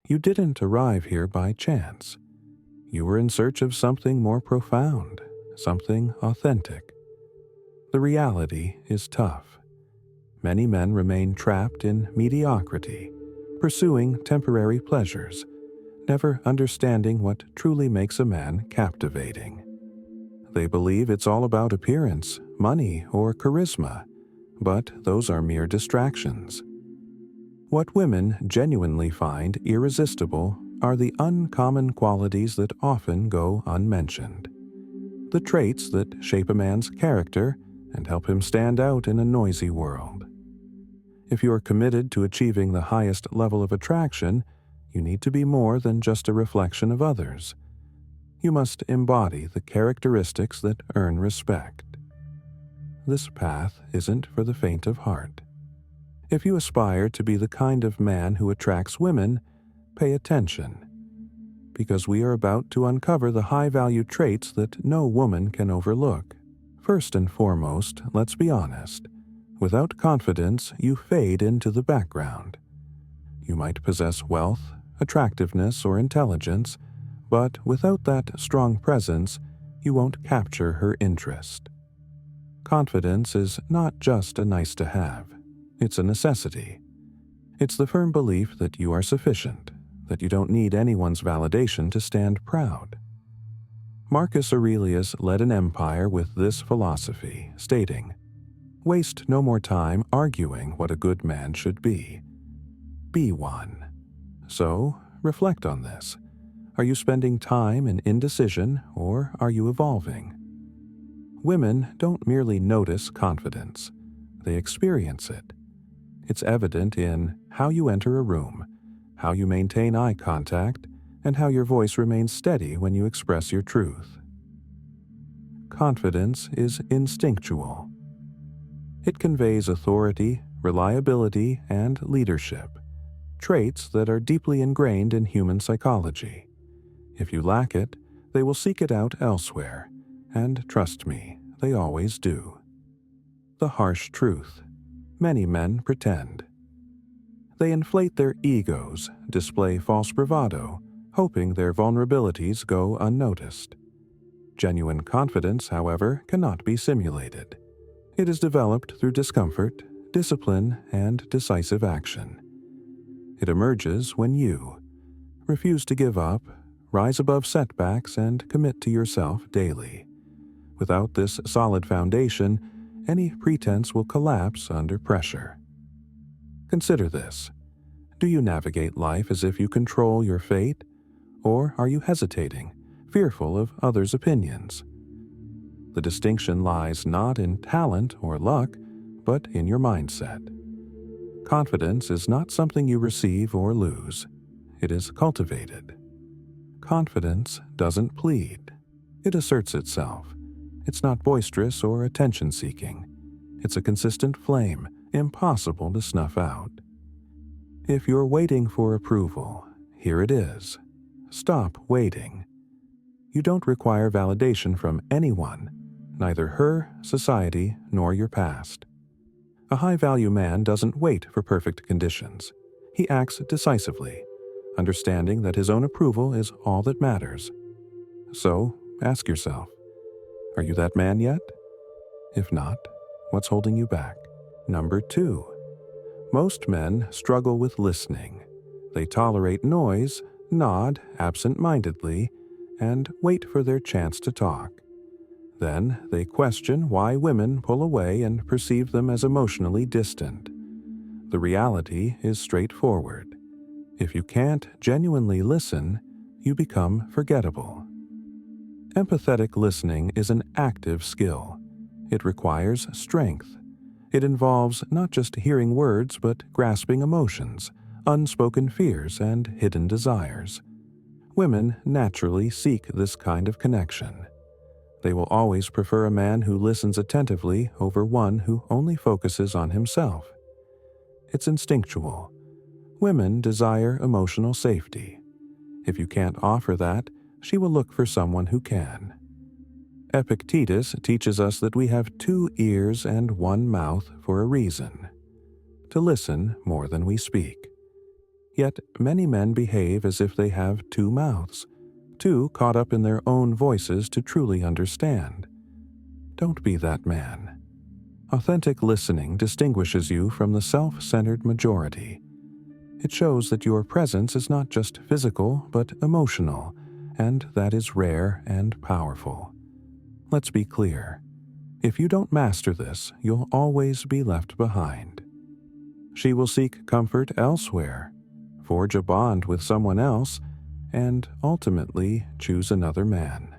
You didn't arrive here by chance. You were in search of something more profound, something authentic. The reality is tough. Many men remain trapped in mediocrity, pursuing temporary pleasures, never understanding what truly makes a man captivating. They believe it's all about appearance, money, or charisma, but those are mere distractions. What women genuinely find irresistible are the uncommon qualities that often go unmentioned. The traits that shape a man's character and help him stand out in a noisy world. If you're committed to achieving the highest level of attraction, you need to be more than just a reflection of others. You must embody the characteristics that earn respect. This path isn't for the faint of heart. If you aspire to be the kind of man who attracts women, pay attention, because we are about to uncover the high-value traits that no woman can overlook. First and foremost, let's be honest. Without confidence, you fade into the background. You might possess wealth, attractiveness, or intelligence, but without that strong presence, you won't capture her interest. Confidence is not just a nice-to-have. It's a necessity. It's the firm belief that you are sufficient, that you don't need anyone's validation to stand proud. Marcus Aurelius led an empire with this philosophy, stating, "Waste no more time arguing what a good man should be. Be one." So, reflect on this. Are you spending time in indecision, or are you evolving? Women don't merely notice confidence. They experience it. It's evident in how you enter a room, how you maintain eye contact, and how your voice remains steady when you express your truth. Confidence is instinctual. It conveys authority, reliability, and leadership, traits that are deeply ingrained in human psychology. If you lack it, they will seek it out elsewhere, and trust me, they always do. The harsh truth. Many men pretend. They inflate their egos, display false bravado, hoping their vulnerabilities go unnoticed. Genuine confidence, however, cannot be simulated. It is developed through discomfort, discipline, and decisive action. It emerges when you refuse to give up, rise above setbacks, and commit to yourself daily. Without this solid foundation, any pretense will collapse under pressure. Consider this. Do you navigate life as if you control your fate, or are you hesitating, fearful of others' opinions? The distinction lies not in talent or luck, but in your mindset. Confidence is not something you receive or lose. It is cultivated. Confidence doesn't plead. It asserts itself. It's not boisterous or attention-seeking. It's a consistent flame, impossible to snuff out. If you're waiting for approval, here it is. Stop waiting. You don't require validation from anyone, neither her, society, nor your past. A high-value man doesn't wait for perfect conditions. He acts decisively, understanding that his own approval is all that matters. So, ask yourself, are you that man yet? If not, what's holding you back? Number 2. Most men struggle with listening. They tolerate noise, nod absent-mindedly, and wait for their chance to talk. Then they question why women pull away and perceive them as emotionally distant. The reality is straightforward. If you can't genuinely listen, you become forgettable. Empathetic listening is an active skill. It requires strength. It involves not just hearing words, but grasping emotions, unspoken fears, and hidden desires. Women naturally seek this kind of connection. They will always prefer a man who listens attentively over one who only focuses on himself. It's instinctual. Women desire emotional safety. If you can't offer that, she will look for someone who can. Epictetus teaches us that we have 2 ears and 1 mouth for a reason: to listen more than we speak. Yet many men behave as if they have two mouths, too caught up in their own voices to truly understand. Don't be that man. Authentic listening distinguishes you from the self-centered majority. It shows that your presence is not just physical, but emotional, and that is rare and powerful. Let's be clear. If you don't master this, you'll always be left behind. She will seek comfort elsewhere, forge a bond with someone else, and ultimately choose another man.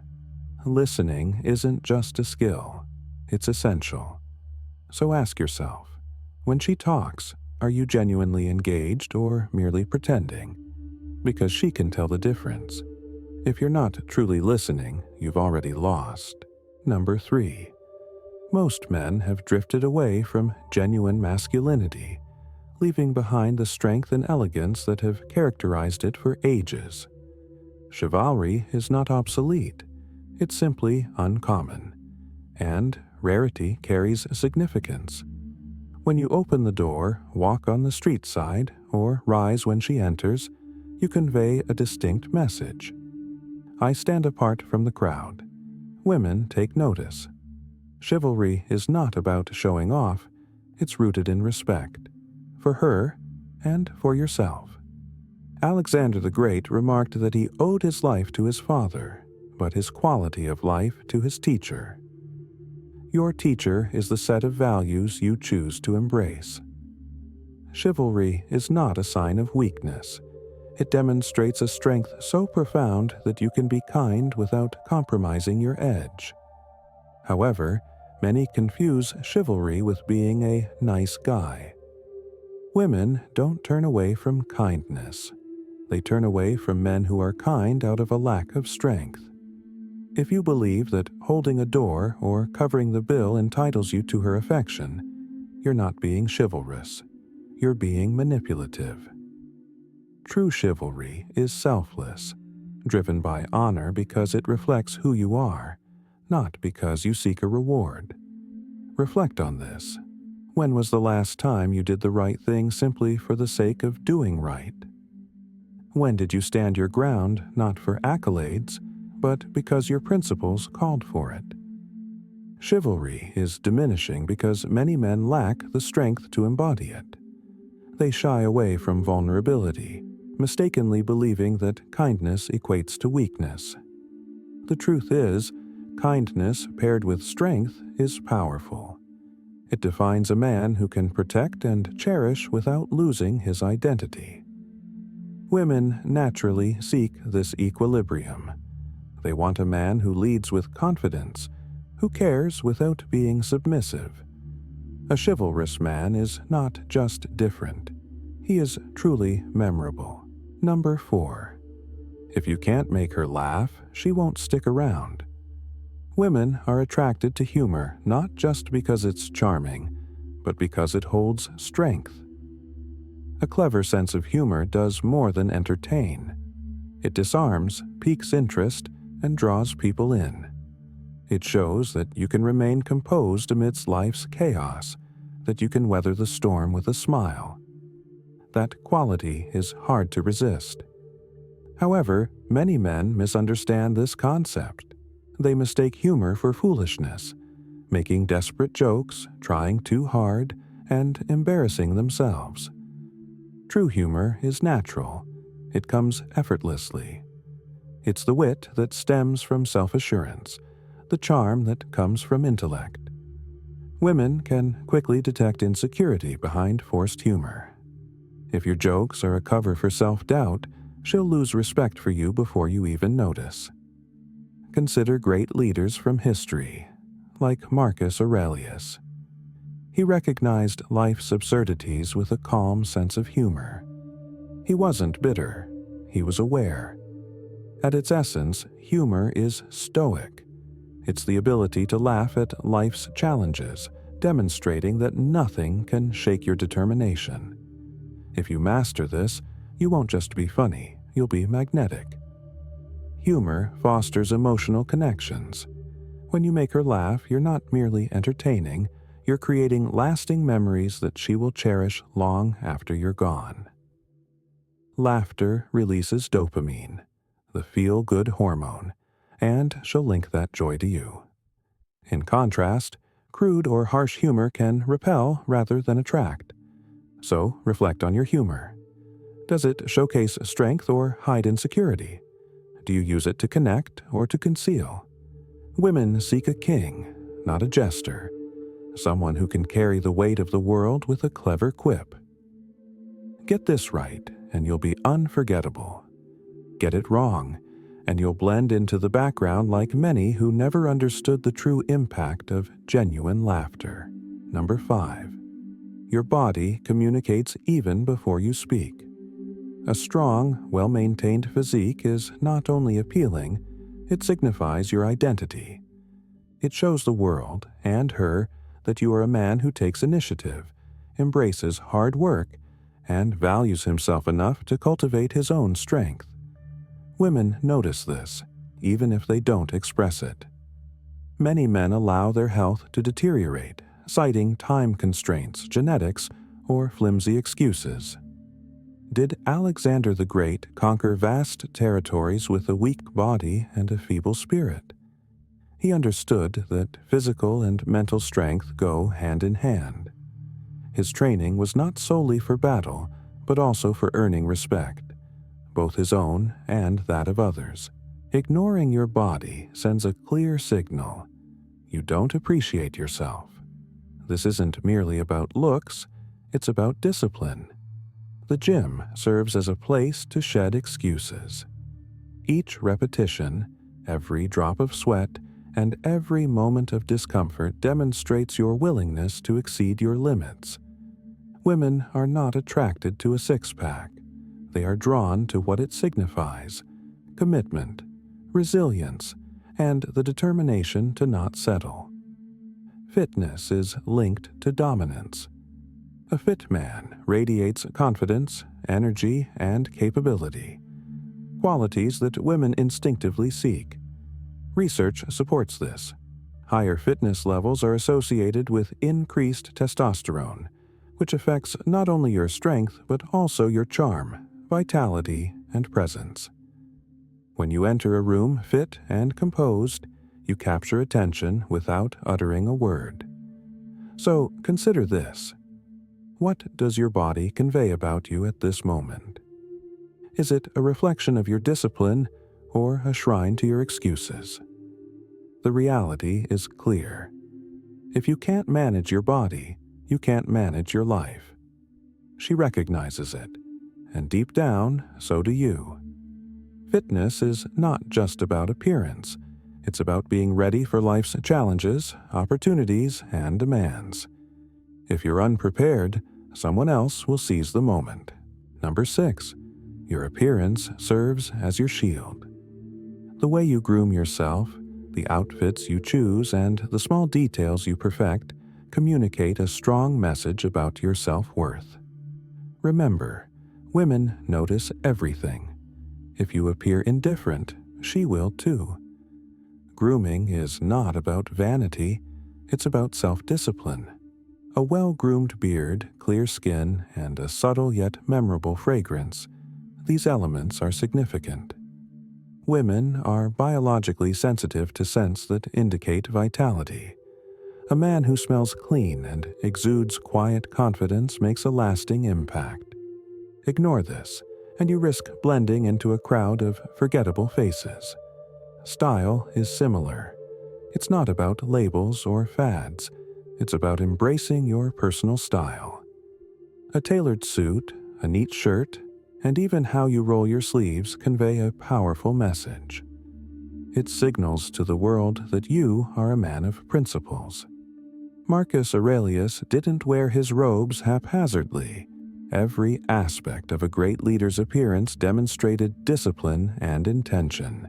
Listening isn't just a skill, it's essential. So ask yourself, when she talks, are you genuinely engaged or merely pretending? Because she can tell the difference. If you're not truly listening, you've already lost. Number 3. Most men have drifted away from genuine masculinity, leaving behind the strength and elegance that have characterized it for ages. Chivalry is not obsolete, it's simply uncommon, and rarity carries significance. When you open the door, walk on the street side, or rise when she enters, you convey a distinct message. I stand apart from the crowd. Women take notice. Chivalry is not about showing off, it's rooted in respect, for her and for yourself. Alexander the Great remarked that he owed his life to his father, but his quality of life to his teacher. Your teacher is the set of values you choose to embrace. Chivalry is not a sign of weakness. It demonstrates a strength so profound that you can be kind without compromising your edge. However, many confuse chivalry with being a nice guy. Women don't turn away from kindness. They turn away from men who are kind out of a lack of strength. If you believe that holding a door or covering the bill entitles you to her affection, you're not being chivalrous. You're being manipulative. True chivalry is selfless, driven by honor because it reflects who you are, not because you seek a reward. Reflect on this. When was the last time you did the right thing simply for the sake of doing right? When did you stand your ground not for accolades, but because your principles called for it? Chivalry is diminishing because many men lack the strength to embody it. They shy away from vulnerability, mistakenly believing that kindness equates to weakness. The truth is, kindness paired with strength is powerful. It defines a man who can protect and cherish without losing his identity. Women naturally seek this equilibrium. They want a man who leads with confidence, who cares without being submissive. A chivalrous man is not just different. He is truly memorable. Number 4. If you can't make her laugh, she won't stick around. Women are attracted to humor not just because it's charming, but because it holds strength. A clever sense of humor does more than entertain. It disarms, piques interest, and draws people in. It shows that you can remain composed amidst life's chaos, that you can weather the storm with a smile. That quality is hard to resist. However, many men misunderstand this concept. They mistake humor for foolishness, making desperate jokes, trying too hard, and embarrassing themselves. True humor is natural. It comes effortlessly. It's the wit that stems from self-assurance, the charm that comes from intellect. Women can quickly detect insecurity behind forced humor. If your jokes are a cover for self-doubt, she'll lose respect for you before you even notice. Consider great leaders from history, like Marcus Aurelius. He recognized life's absurdities with a calm sense of humor. He wasn't bitter, he was aware. At its essence, humor is stoic. It's the ability to laugh at life's challenges, demonstrating that nothing can shake your determination. If you master this, you won't just be funny, you'll be magnetic. Humor fosters emotional connections. When you make her laugh, you're not merely entertaining, you're creating lasting memories that she will cherish long after you're gone. Laughter releases dopamine, the feel-good hormone, and she'll link that joy to you. In contrast, crude or harsh humor can repel rather than attract. So reflect on your humor. Does it showcase strength or hide insecurity? Do you use it to connect or to conceal? Women seek a king, not a jester, someone who can carry the weight of the world with a clever quip. Get this right, and you'll be unforgettable. Get it wrong, and you'll blend into the background like many who never understood the true impact of genuine laughter. Number 5. Your body communicates even before you speak. A strong, well-maintained physique is not only appealing, it signifies your identity. It shows the world, and her, that you are a man who takes initiative, embraces hard work, and values himself enough to cultivate his own strength. Women notice this, even if they don't express it. Many men allow their health to deteriorate, citing time constraints, genetics, or flimsy excuses. Did Alexander the Great conquer vast territories with a weak body and a feeble spirit? He understood that physical and mental strength go hand in hand. His training was not solely for battle, but also for earning respect, both his own and that of others. Ignoring your body sends a clear signal. You don't appreciate yourself. This isn't merely about looks, it's about discipline. The gym serves as a place to shed excuses. Each repetition, every drop of sweat, and every moment of discomfort demonstrates your willingness to exceed your limits. Women are not attracted to a six-pack. They are drawn to what it signifies: commitment, resilience, and the determination to not settle. Fitness is linked to dominance. A fit man radiates confidence, energy, and capability, qualities that women instinctively seek. Research supports this. Higher fitness levels are associated with increased testosterone, which affects not only your strength but also your charm, vitality, and presence. When you enter a room fit and composed, you capture attention without uttering a word. So consider this. What does your body convey about you at this moment? Is it a reflection of your discipline or a shrine to your excuses? The reality is clear. If you can't manage your body, you can't manage your life. She recognizes it, and deep down, so do you. Fitness is not just about appearance. It's about being ready for life's challenges, opportunities, and demands. If you're unprepared, someone else will seize the moment. Number 6. Your appearance serves as your shield. The way you groom yourself, the outfits you choose, and the small details you perfect communicate a strong message about your self-worth. Remember, women notice everything. If you appear indifferent, she will too. Grooming is not about vanity, it's about self-discipline. A well-groomed beard, clear skin, and a subtle yet memorable fragrance, these elements are significant. Women are biologically sensitive to scents that indicate vitality. A man who smells clean and exudes quiet confidence makes a lasting impact. Ignore this, and you risk blending into a crowd of forgettable faces. Style is similar. It's not about labels or fads. It's about embracing your personal style. A tailored suit, a neat shirt, and even how you roll your sleeves convey a powerful message. It signals to the world that you are a man of principles. Marcus Aurelius didn't wear his robes haphazardly. Every aspect of a great leader's appearance demonstrated discipline and intention.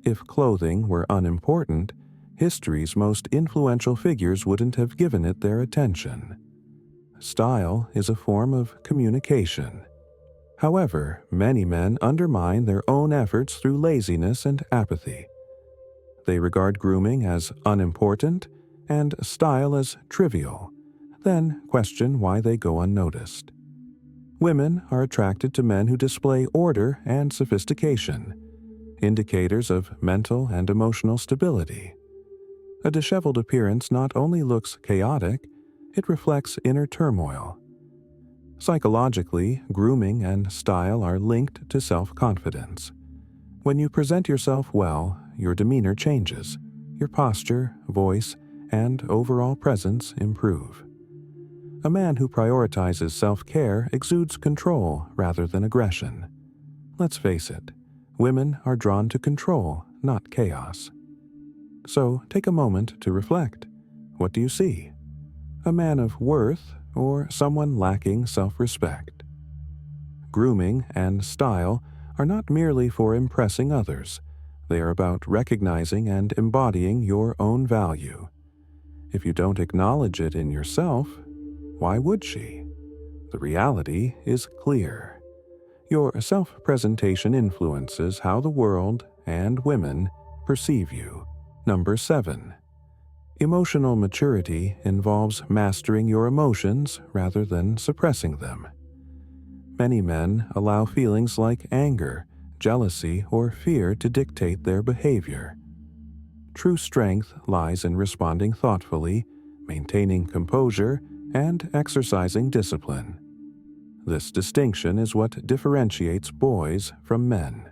If clothing were unimportant, history's most influential figures wouldn't have given it their attention. Style is a form of communication. However, many men undermine their own efforts through laziness and apathy. They regard grooming as unimportant and style as trivial, then question why they go unnoticed. Women are attracted to men who display order and sophistication, indicators of mental and emotional stability. A disheveled appearance not only looks chaotic, it reflects inner turmoil. Psychologically, grooming and style are linked to self-confidence. When you present yourself well, your demeanor changes, your posture, voice, and overall presence improve. A man who prioritizes self-care exudes control rather than aggression. Let's face it, women are drawn to control, not chaos. So take a moment to reflect. What do you see? A man of worth or someone lacking self-respect? Grooming and style are not merely for impressing others. They are about recognizing and embodying your own value. If you don't acknowledge it in yourself, why would she? The reality is clear. Your self-presentation influences how the world and women perceive you. Number 7. Emotional maturity involves mastering your emotions rather than suppressing them. Many men allow feelings like anger, jealousy, or fear to dictate their behavior. True strength lies in responding thoughtfully, maintaining composure, and exercising discipline. This distinction is what differentiates boys from men.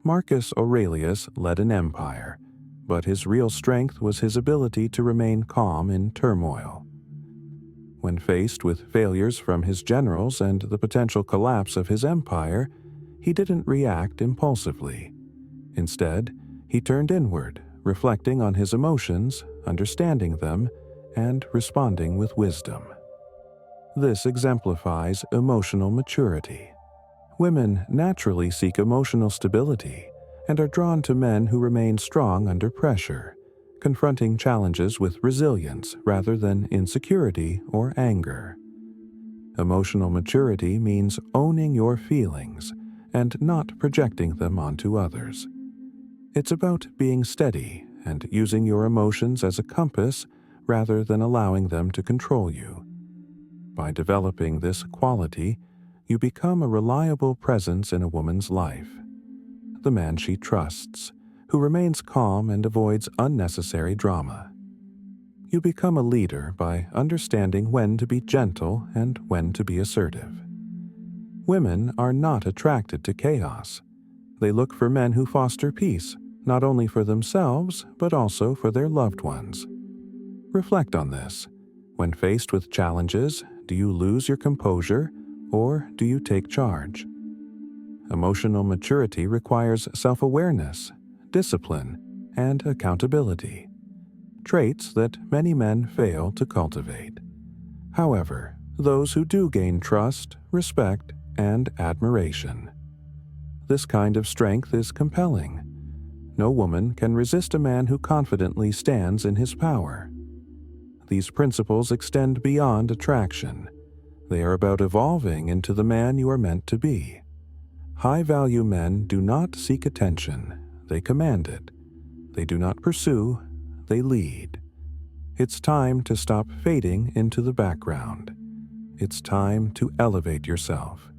Marcus Aurelius led an empire, but his real strength was his ability to remain calm in turmoil. When faced with failures from his generals and the potential collapse of his empire, he didn't react impulsively. Instead, he turned inward, reflecting on his emotions, understanding them, and responding with wisdom. This exemplifies emotional maturity. Women naturally seek emotional stability and are drawn to men who remain strong under pressure, confronting challenges with resilience rather than insecurity or anger. Emotional maturity means owning your feelings and not projecting them onto others. It's about being steady and using your emotions as a compass rather than allowing them to control you. By developing this quality, you become a reliable presence in a woman's life. The man she trusts, who remains calm and avoids unnecessary drama. You become a leader by understanding when to be gentle and when to be assertive. Women are not attracted to chaos. They look for men who foster peace, not only for themselves, but also for their loved ones. Reflect on this. When faced with challenges, do you lose your composure or do you take charge? Emotional maturity requires self-awareness, discipline, and accountability, traits that many men fail to cultivate. However, those who do gain trust, respect, and admiration. This kind of strength is compelling. No woman can resist a man who confidently stands in his power. These principles extend beyond attraction. They are about evolving into the man you are meant to be. High-value men do not seek attention, they command it. They do not pursue, they lead. It's time to stop fading into the background. It's time to elevate yourself.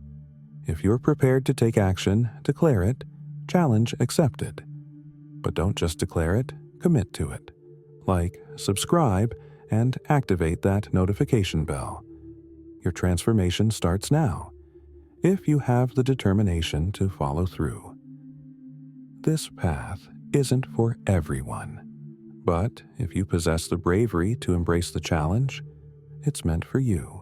If you're prepared to take action, declare it. Challenge accepted. But don't just declare it, commit to it. Like, subscribe, and activate that notification bell. Your transformation starts now, if you have the determination to follow through. This path isn't for everyone, but if you possess the bravery to embrace the challenge, it's meant for you.